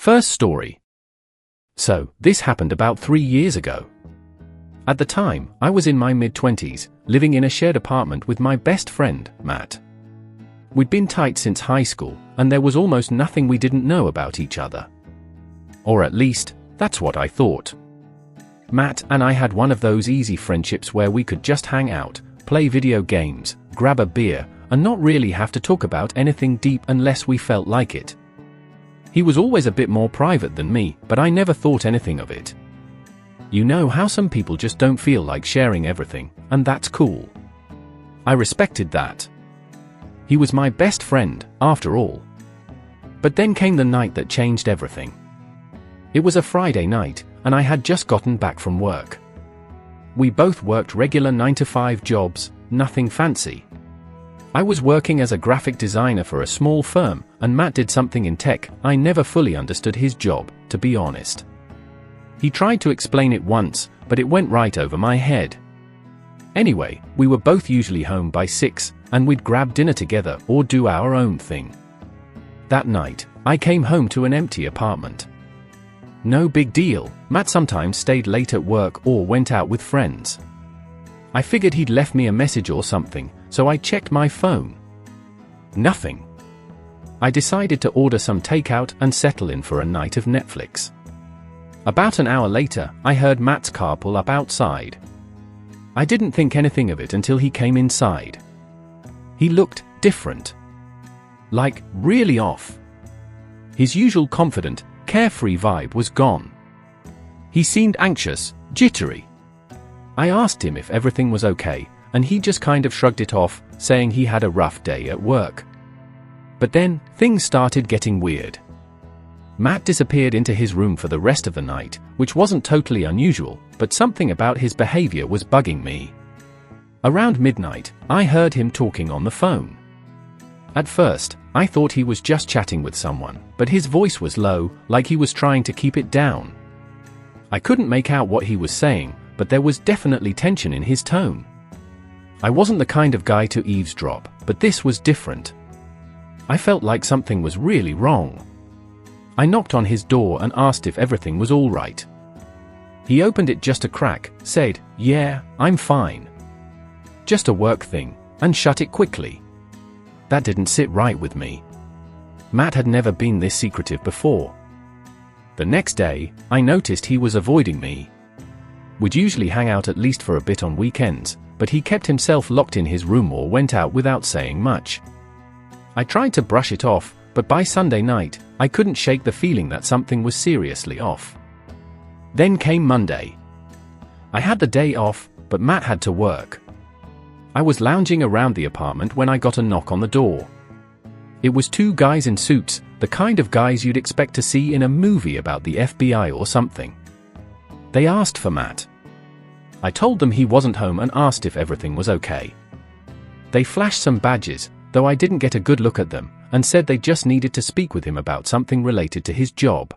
First story. So, this happened about 3 years ago. At the time, I was in my mid-20s, living in a shared apartment with my best friend, Matt. We'd been tight since high school, and there was almost nothing we didn't know about each other. Or at least, that's what I thought. Matt and I had one of those easy friendships where we could just hang out, play video games, grab a beer, and not really have to talk about anything deep unless we felt like it. He was always a bit more private than me, but I never thought anything of it. You know how some people just don't feel like sharing everything, and that's cool. I respected that. He was my best friend, after all. But then came the night that changed everything. It was a Friday night, and I had just gotten back from work. We both worked regular 9-to-5 jobs, nothing fancy. I was working as a graphic designer for a small firm, and Matt did something in tech. I never fully understood his job, to be honest. He tried to explain it once, but it went right over my head. Anyway, we were both usually home by 6, and we'd grab dinner together or do our own thing. That night, I came home to an empty apartment. No big deal, Matt sometimes stayed late at work or went out with friends. I figured he'd left me a message or something, so I checked my phone. Nothing. I decided to order some takeout and settle in for a night of Netflix. About an hour later, I heard Matt's car pull up outside. I didn't think anything of it until he came inside. He looked different. Like, really off. His usual confident, carefree vibe was gone. He seemed anxious, jittery. I asked him if everything was okay, and he just kind of shrugged it off, saying he had a rough day at work. But then, things started getting weird. Matt disappeared into his room for the rest of the night, which wasn't totally unusual, but something about his behavior was bugging me. Around midnight, I heard him talking on the phone. At first, I thought he was just chatting with someone, but his voice was low, like he was trying to keep it down. I couldn't make out what he was saying, but there was definitely tension in his tone. I wasn't the kind of guy to eavesdrop, but this was different. I felt like something was really wrong. I knocked on his door and asked if everything was all right. He opened it just a crack, said, "Yeah, I'm fine. Just a work thing," and shut it quickly. That didn't sit right with me. Matt had never been this secretive before. The next day, I noticed he was avoiding me. We'd usually hang out at least for a bit on weekends, but he kept himself locked in his room or went out without saying much. I tried to brush it off, but by Sunday night, I couldn't shake the feeling that something was seriously off. Then came Monday. I had the day off, but Matt had to work. I was lounging around the apartment when I got a knock on the door. It was 2 guys in suits, the kind of guys you'd expect to see in a movie about the FBI or something. They asked for Matt. I told them he wasn't home and asked if everything was okay. They flashed some badges, though I didn't get a good look at them, and said they just needed to speak with him about something related to his job.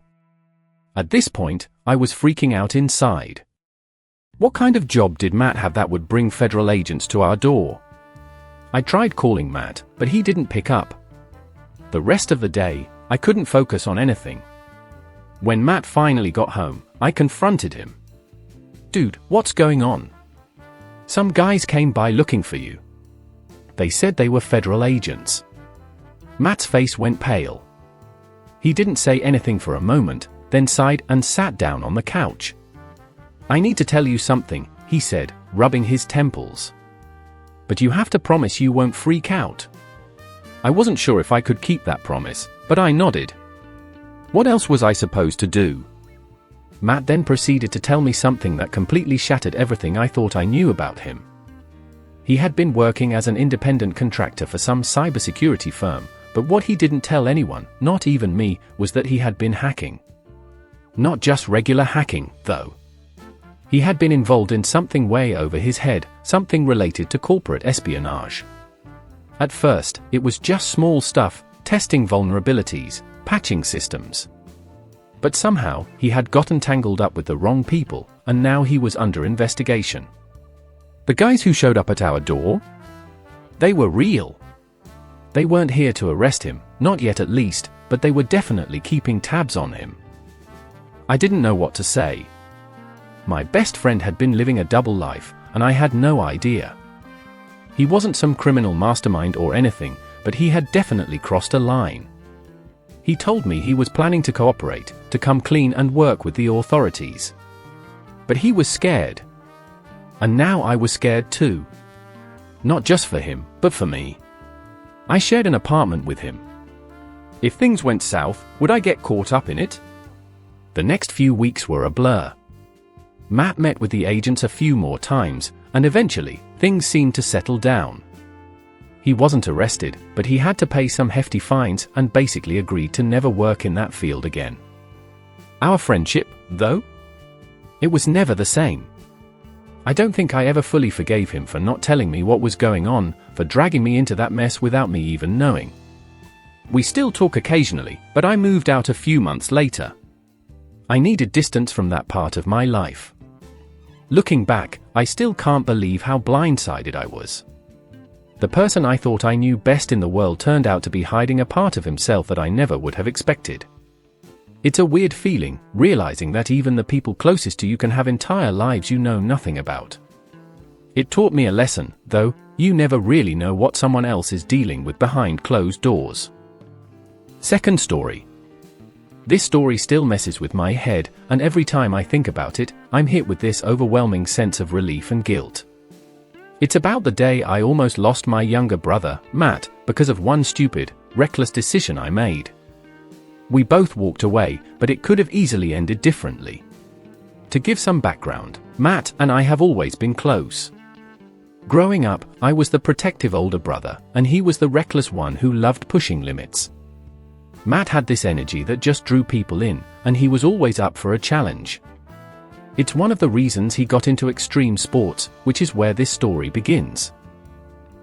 At this point, I was freaking out inside. What kind of job did Matt have that would bring federal agents to our door? I tried calling Matt, but he didn't pick up. The rest of the day, I couldn't focus on anything. When Matt finally got home, I confronted him. "Dude, what's going on? Some guys came by looking for you. They said they were federal agents." Matt's face went pale. He didn't say anything for a moment, then sighed and sat down on the couch. "I need to tell you something," he said, rubbing his temples. "But you have to promise you won't freak out." I wasn't sure if I could keep that promise, but I nodded. What else was I supposed to do? Matt then proceeded to tell me something that completely shattered everything I thought I knew about him. He had been working as an independent contractor for some cybersecurity firm, but what he didn't tell anyone, not even me, was that he had been hacking. Not just regular hacking, though. He had been involved in something way over his head, something related to corporate espionage. At first, it was just small stuff, testing vulnerabilities, patching systems. But somehow, he had gotten tangled up with the wrong people, and now he was under investigation. The guys who showed up at our door? They were real. They weren't here to arrest him, not yet at least, but they were definitely keeping tabs on him. I didn't know what to say. My best friend had been living a double life, and I had no idea. He wasn't some criminal mastermind or anything, but he had definitely crossed a line. He told me he was planning to cooperate, to come clean and work with the authorities. But he was scared. And now I was scared too. Not just for him, but for me. I shared an apartment with him. If things went south, would I get caught up in it? The next few weeks were a blur. Matt met with the agents a few more times, and eventually, things seemed to settle down. He wasn't arrested, but he had to pay some hefty fines and basically agreed to never work in that field again. Our friendship, though? It was never the same. I don't think I ever fully forgave him for not telling me what was going on, for dragging me into that mess without me even knowing. We still talk occasionally, but I moved out a few months later. I needed distance from that part of my life. Looking back, I still can't believe how blindsided I was. The person I thought I knew best in the world turned out to be hiding a part of himself that I never would have expected. It's a weird feeling, realizing that even the people closest to you can have entire lives you know nothing about. It taught me a lesson, though: you never really know what someone else is dealing with behind closed doors. Second story. This story still messes with my head, and every time I think about it, I'm hit with this overwhelming sense of relief and guilt. It's about the day I almost lost my younger brother, Matt, because of one stupid, reckless decision I made. We both walked away, but it could have easily ended differently. To give some background, Matt and I have always been close. Growing up, I was the protective older brother, and he was the reckless one who loved pushing limits. Matt had this energy that just drew people in, and he was always up for a challenge. It's one of the reasons he got into extreme sports, which is where this story begins.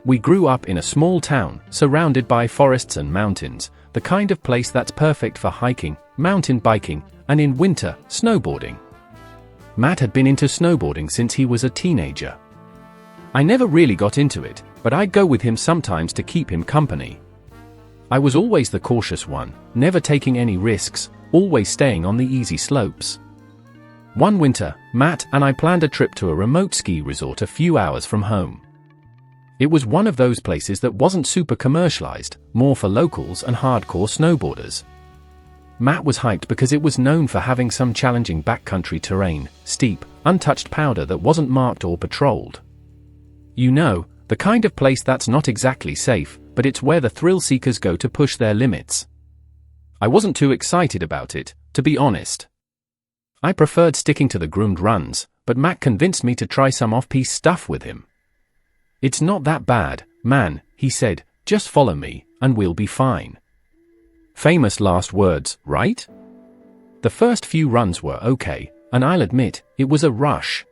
We grew up in a small town, surrounded by forests and mountains, the kind of place that's perfect for hiking, mountain biking, and in winter, snowboarding. Matt had been into snowboarding since he was a teenager. I never really got into it, but I'd go with him sometimes to keep him company. I was always the cautious one, never taking any risks, always staying on the easy slopes. One winter, Matt and I planned a trip to a remote ski resort a few hours from home. It was one of those places that wasn't super commercialized, more for locals and hardcore snowboarders. Matt was hyped because it was known for having some challenging backcountry terrain, steep, untouched powder that wasn't marked or patrolled. You know, the kind of place that's not exactly safe, but it's where the thrill seekers go to push their limits. I wasn't too excited about it, to be honest. I preferred sticking to the groomed runs, but Matt convinced me to try some off-piste stuff with him. "It's not that bad, man," he said, "just follow me, and we'll be fine." Famous last words, right? The first few runs were okay, and I'll admit, it was a rush.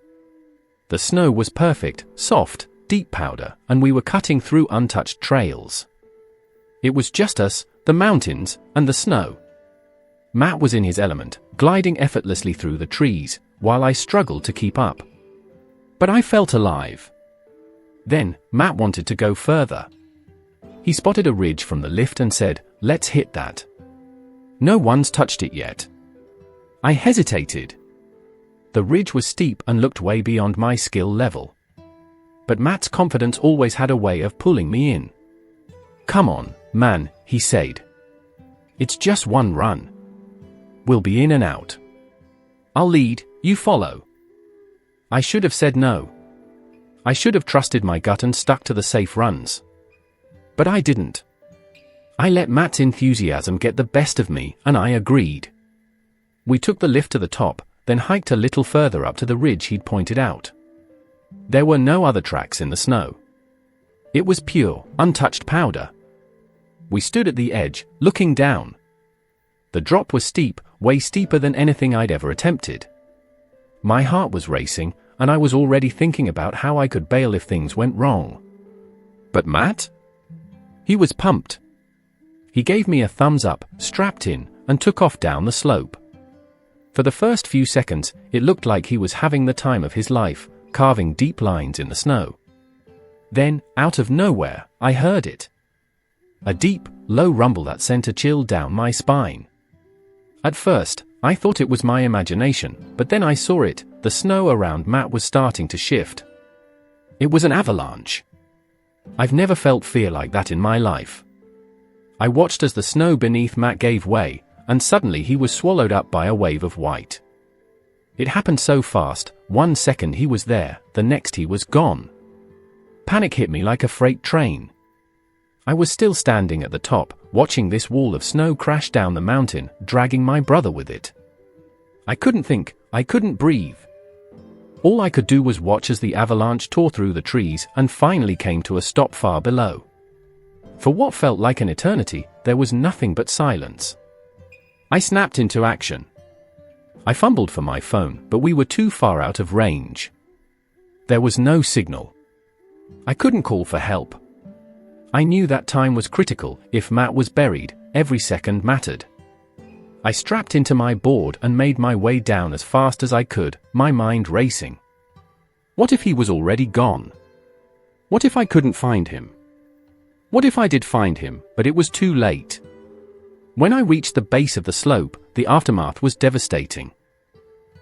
The snow was perfect, soft, deep powder, and we were cutting through untouched trails. It was just us, the mountains, and the snow. Matt was in his element, gliding effortlessly through the trees, while I struggled to keep up. But I felt alive. Then, Matt wanted to go further. He spotted a ridge from the lift and said, "Let's hit that. No one's touched it yet." I hesitated. The ridge was steep and looked way beyond my skill level. But Matt's confidence always had a way of pulling me in. "Come on, man," he said. "It's just one run. We'll be in and out. I'll lead, you follow." I should have said no. I should have trusted my gut and stuck to the safe runs. But I didn't. I let Matt's enthusiasm get the best of me, and I agreed. We took the lift to the top, then hiked a little further up to the ridge he'd pointed out. There were no other tracks in the snow. It was pure, untouched powder. We stood at the edge, looking down. The drop was steep, way steeper than anything I'd ever attempted. My heart was racing, and I was already thinking about how I could bail if things went wrong. But Matt? He was pumped. He gave me a thumbs up, strapped in, and took off down the slope. For the first few seconds, it looked like he was having the time of his life, carving deep lines in the snow. Then, out of nowhere, I heard it. A deep, low rumble that sent a chill down my spine. At first, I thought it was my imagination, but then I saw it. The snow around Matt was starting to shift. It was an avalanche. I've never felt fear like that in my life. I watched as the snow beneath Matt gave way, and suddenly he was swallowed up by a wave of white. It happened so fast, 1 second he was there, the next he was gone. Panic hit me like a freight train. I was still standing at the top, watching this wall of snow crash down the mountain, dragging my brother with it. I couldn't think, I couldn't breathe. All I could do was watch as the avalanche tore through the trees and finally came to a stop far below. For what felt like an eternity, there was nothing but silence. I snapped into action. I fumbled for my phone, but we were too far out of range. There was no signal. I couldn't call for help. I knew that time was critical. If Matt was buried, every second mattered. I strapped into my board and made my way down as fast as I could, my mind racing. What if he was already gone? What if I couldn't find him? What if I did find him, but it was too late? When I reached the base of the slope, the aftermath was devastating.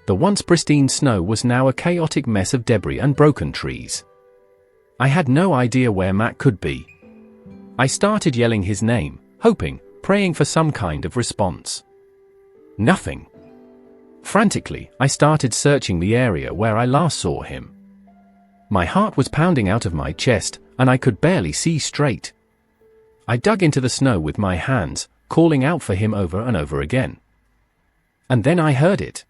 The once pristine snow was now a chaotic mess of debris and broken trees. I had no idea where Matt could be. I started yelling his name, hoping, praying for some kind of response. Nothing. Frantically, I started searching the area where I last saw him. My heart was pounding out of my chest, and I could barely see straight. I dug into the snow with my hands, calling out for him over and over again. And then I heard it.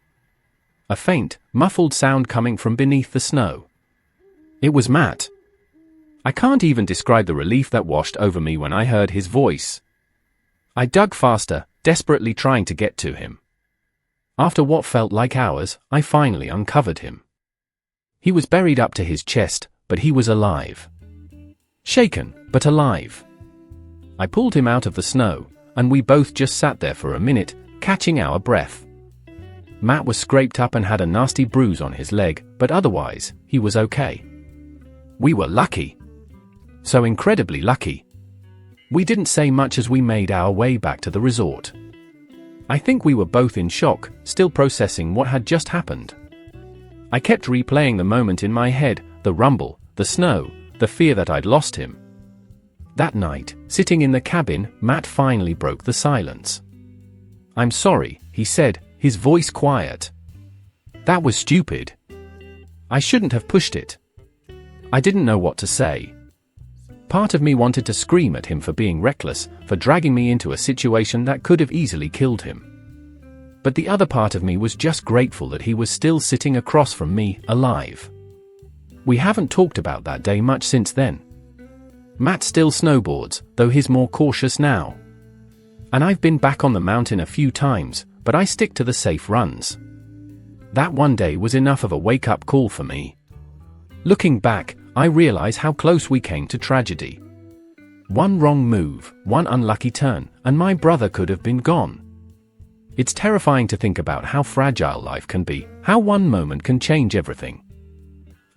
A faint, muffled sound coming from beneath the snow. It was Matt. I can't even describe the relief that washed over me when I heard his voice. I dug faster, desperately trying to get to him. After what felt like hours, I finally uncovered him. He was buried up to his chest, but he was alive. Shaken, but alive. I pulled him out of the snow, and we both just sat there for a minute, catching our breath. Matt was scraped up and had a nasty bruise on his leg, but otherwise, he was okay. We were lucky. So incredibly lucky. We didn't say much as we made our way back to the resort. I think we were both in shock, still processing what had just happened. I kept replaying the moment in my head, the rumble, the snow, the fear that I'd lost him. That night, sitting in the cabin, Matt finally broke the silence. "I'm sorry," he said, his voice quiet. "That was stupid. I shouldn't have pushed it. I didn't know what to say." Part of me wanted to scream at him for being reckless, for dragging me into a situation that could have easily killed him. But the other part of me was just grateful that he was still sitting across from me, alive. We haven't talked about that day much since then. Matt still snowboards, though he's more cautious now. And I've been back on the mountain a few times, but I stick to the safe runs. That one day was enough of a wake-up call for me. Looking back, I realize how close we came to tragedy. One wrong move, one unlucky turn, and my brother could have been gone. It's terrifying to think about how fragile life can be, how one moment can change everything.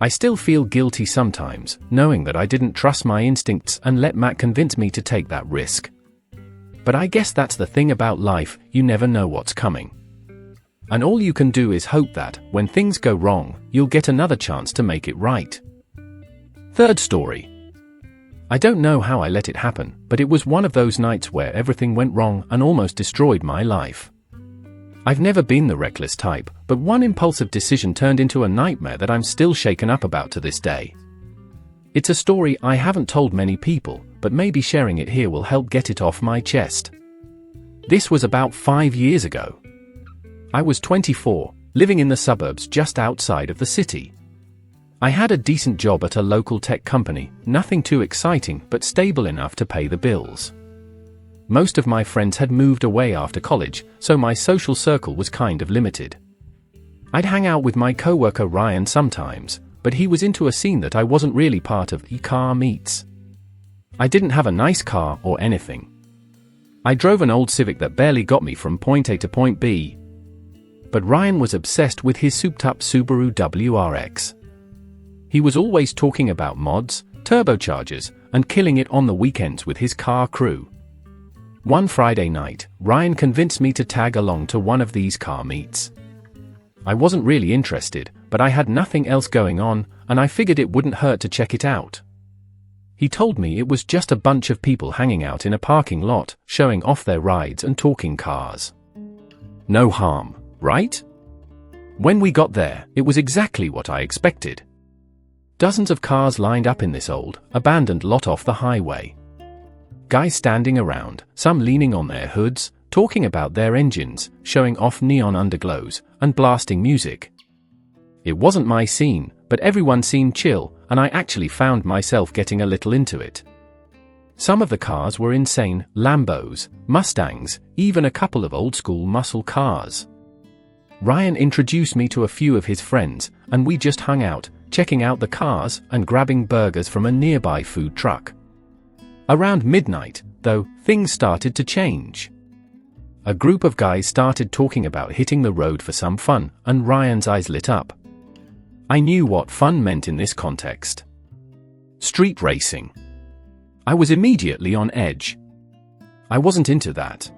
I still feel guilty sometimes, knowing that I didn't trust my instincts and let Matt convince me to take that risk. But I guess that's the thing about life, you never know what's coming. And all you can do is hope that, when things go wrong, you'll get another chance to make it right. Third story. I don't know how I let it happen, but it was one of those nights where everything went wrong and almost destroyed my life. I've never been the reckless type, but one impulsive decision turned into a nightmare that I'm still shaken up about to this day. It's a story I haven't told many people, but maybe sharing it here will help get it off my chest. This was about 5 years ago. I was 24, living in the suburbs just outside of the city. I had a decent job at a local tech company, nothing too exciting but stable enough to pay the bills. Most of my friends had moved away after college, so my social circle was kind of limited. I'd hang out with my coworker Ryan sometimes, but he was into a scene that I wasn't really part of. Car meets. I didn't have a nice car or anything. I drove an old Civic that barely got me from point A to point B. But Ryan was obsessed with his souped-up Subaru WRX. He was always talking about mods, turbochargers, and killing it on the weekends with his car crew. One Friday night, Ryan convinced me to tag along to one of these car meets. I wasn't really interested, but I had nothing else going on, and I figured it wouldn't hurt to check it out. He told me it was just a bunch of people hanging out in a parking lot, showing off their rides and talking cars. No harm, right? When we got there, it was exactly what I expected. Dozens of cars lined up in this old, abandoned lot off the highway. Guys standing around, some leaning on their hoods, talking about their engines, showing off neon underglows, and blasting music. It wasn't my scene, but everyone seemed chill, and I actually found myself getting a little into it. Some of the cars were insane: Lambos, Mustangs, even a couple of old-school muscle cars. Ryan introduced me to a few of his friends, and we just hung out, checking out the cars and grabbing burgers from a nearby food truck. Around midnight, though, things started to change. A group of guys started talking about hitting the road for some fun, and Ryan's eyes lit up. I knew what fun meant in this context. Street racing. I was immediately on edge. I wasn't into that.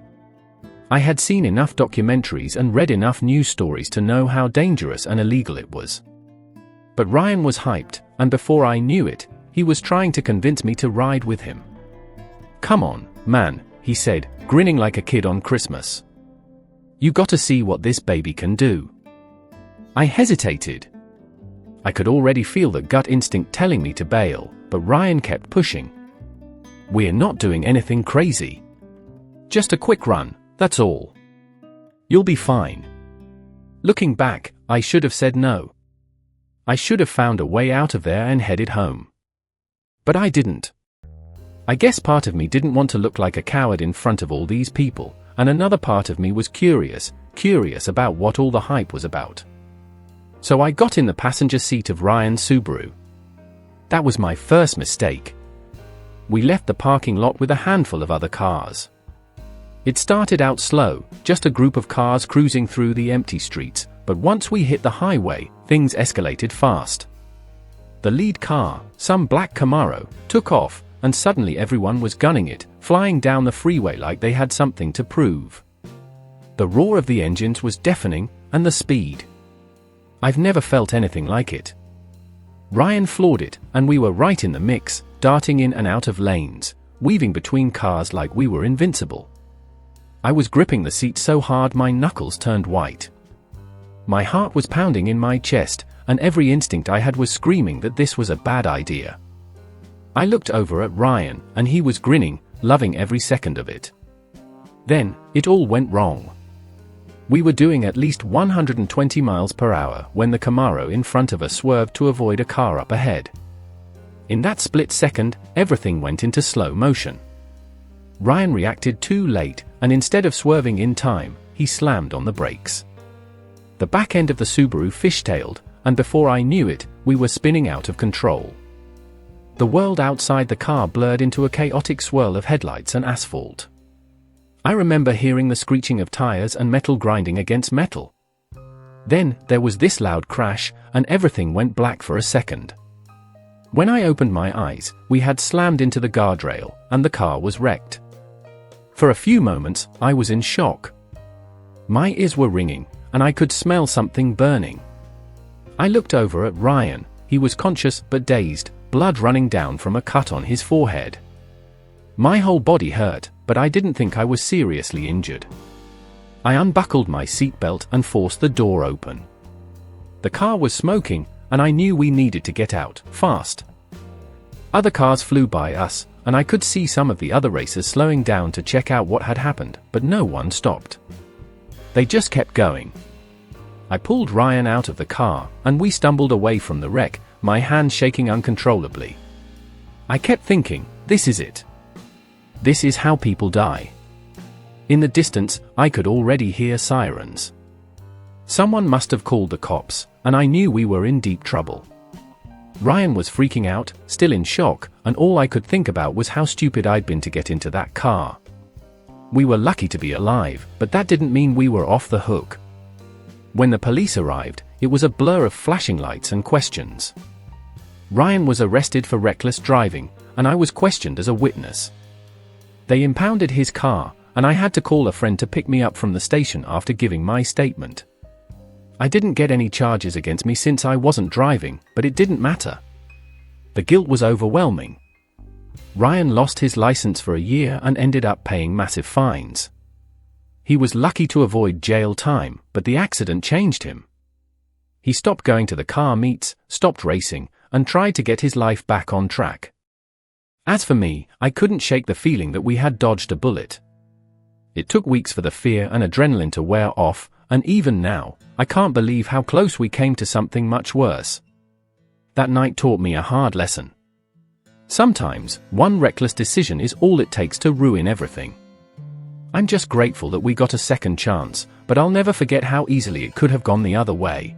I had seen enough documentaries and read enough news stories to know how dangerous and illegal it was. But Ryan was hyped, and before I knew it, he was trying to convince me to ride with him. "Come on, man," he said, grinning like a kid on Christmas. "You gotta see what this baby can do." I hesitated. I could already feel the gut instinct telling me to bail, but Ryan kept pushing. "We're not doing anything crazy. Just a quick run, that's all. You'll be fine." Looking back, I should have said no. I should have found a way out of there and headed home. But I didn't. I guess part of me didn't want to look like a coward in front of all these people, and another part of me was curious about what all the hype was about. So I got in the passenger seat of Ryan's Subaru. That was my first mistake. We left the parking lot with a handful of other cars. It started out slow, just a group of cars cruising through the empty streets, but once we hit the highway, things escalated fast. The lead car, some black Camaro, took off, and suddenly everyone was gunning it, flying down the freeway like they had something to prove. The roar of the engines was deafening, and the speed. I've never felt anything like it. Ryan floored it, and we were right in the mix, darting in and out of lanes, weaving between cars like we were invincible. I was gripping the seat so hard my knuckles turned white. My heart was pounding in my chest, and every instinct I had was screaming that this was a bad idea. I looked over at Ryan, and he was grinning, loving every second of it. Then, it all went wrong. We were doing at least 120 miles per hour when the Camaro in front of us swerved to avoid a car up ahead. In that split second, everything went into slow motion. Ryan reacted too late, and instead of swerving in time, he slammed on the brakes. The back end of the Subaru fishtailed, and before I knew it, we were spinning out of control. The world outside the car blurred into a chaotic swirl of headlights and asphalt. I remember hearing the screeching of tires and metal grinding against metal. Then, there was this loud crash, and everything went black for a second. When I opened my eyes, we had slammed into the guardrail, and the car was wrecked. For a few moments, I was in shock. My ears were ringing, and I could smell something burning. I looked over at Ryan. He was conscious but dazed, blood running down from a cut on his forehead. My whole body hurt, but I didn't think I was seriously injured. I unbuckled my seatbelt and forced the door open. The car was smoking, and I knew we needed to get out, fast. Other cars flew by us, and I could see some of the other racers slowing down to check out what had happened, but no one stopped. They just kept going. I pulled Ryan out of the car, and we stumbled away from the wreck, my hands shaking uncontrollably. I kept thinking, this is it. This is how people die. In the distance, I could already hear sirens. Someone must have called the cops, and I knew we were in deep trouble. Ryan was freaking out, still in shock, and all I could think about was how stupid I'd been to get into that car. We were lucky to be alive, but that didn't mean we were off the hook. When the police arrived, it was a blur of flashing lights and questions. Ryan was arrested for reckless driving, and I was questioned as a witness. They impounded his car, and I had to call a friend to pick me up from the station after giving my statement. I didn't get any charges against me since I wasn't driving, but it didn't matter. The guilt was overwhelming. Ryan lost his license for a year and ended up paying massive fines. He was lucky to avoid jail time, but the accident changed him. He stopped going to the car meets, stopped racing, and tried to get his life back on track. As for me, I couldn't shake the feeling that we had dodged a bullet. It took weeks for the fear and adrenaline to wear off, and even now, I can't believe how close we came to something much worse. That night taught me a hard lesson. Sometimes, one reckless decision is all it takes to ruin everything. I'm just grateful that we got a second chance, but I'll never forget how easily it could have gone the other way.